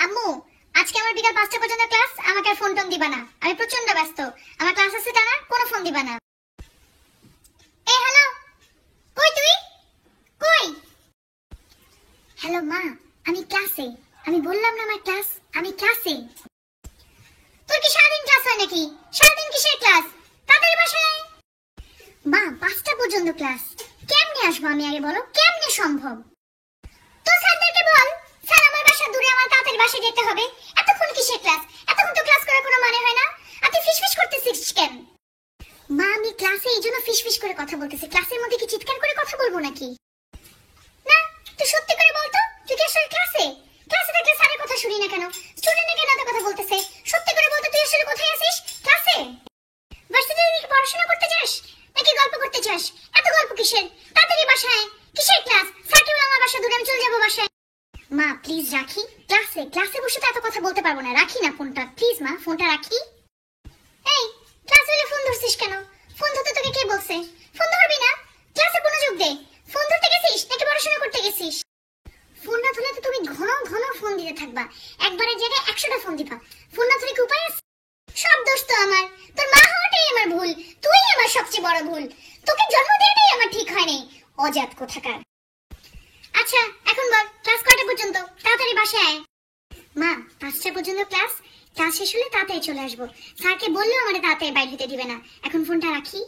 আম্মু, আজকে আমার বিকাল 5টা পর্যন্ত ক্লাস, আমাকে আর ফোন টোন দিবা না। আমি প্রচন্ড ব্যস্ত, আমার ক্লাস আছে টানা, কোনো ফোন দিবা না। এ হ্যালো, কই তুই? কই? হ্যালো মা, আমি ক্লাসে। আমি বললাম না আমার ক্লাস, আমি ক্লাসে। তোর কি সারাদিন ক্লাস হয় নাকি? সারাদিন কিসের ক্লাস? তাড়াতাড়ি বাসায় আয়। মা, 5টা পর্যন্ত ক্লাস। কেমনে আসবো আমি, আগে বলো কেমনে সম্ভব? তো স্যারদেরকে বল, স্যার আমার বাসা দূরে, আমার তাড়াতাড়ি বাসায় যেতে হবে। এতক্ষণ কিসের ক্লাস? এতক্ষণ তো ক্লাস করার কোনো মানে হয় না। আর তুই ফিসফিস করতেছিস কেন? মা, আমি ক্লাসে এই জন্য ফিসফিস করে কথা বলতেছি। ক্লাসের মধ্যে কি চিৎকার করে কথা বলবো নাকি? না, তুই সত্যি করে বল তো, তুই কি আসলে ক্লাসে? ক্লাসে থাকলে স্যারের কথা শুনি না কেন? স্টুডেন্টরা কেন এত কথা বলতেছে? সত্যি করে বল তো, তুই আসলে কোথায় আছিস? ক্লাসে? ভার্সিটিতে কি পড়াশোনা করতে যাস নাকি গল্প করতে যাস? এত গল্প কিসের? তাড়াতাড়ি বাসায়। কিসের ক্লাস? স্যারকে বল আমার বাসা দূরে, আমি চলে যাবো বাসায়। মা প্লিজ রাখি, ক্লাসে বসে তো এত কথা বলতে পারবো না। রাখি না ফোনটা, প্লিজ মা, ফোনটা রাখি। এই, ক্লাসে হলে ফোন ধরছিস কেন? ফোন ধরতে তোকে কে বলছে? ফোন ধরবি না, ক্লাসে মনোযোগ দে। ফোন ধরতে গেছিস নাকি পড়াশোনা করতে গেছিস? ফোন না ধরলে তো তুমি ঘন ঘন ফোন দিতে থাকবা, একবারের জায়গায় 100টা ফোন দিবা। ফোন না ধরে কি উপায় আছে? সব দোষ তো আমার, তোর মা হওয়াটাই আমার ভুল। তুই আমার সবচেয়ে বড় ভুল। তোকে জন্ম দেওয়াটাই আমার ঠিক হয়নি, অজাত কোথাকার। আচ্ছা এখন বল, ক্লাস কয়টা পর্যন্ত? তাড়াতাড়ি বাসায় আয়। মা, 5টা পর্যন্ত ক্লাস। ক্লাস শেষ হলে তাড়াতাড়ি চলে আসবো। স্যারকে বললেও আমাদের তাড়াতাড়ি বাইরে হতে দিবে না। এখন ফোনটা রাখি।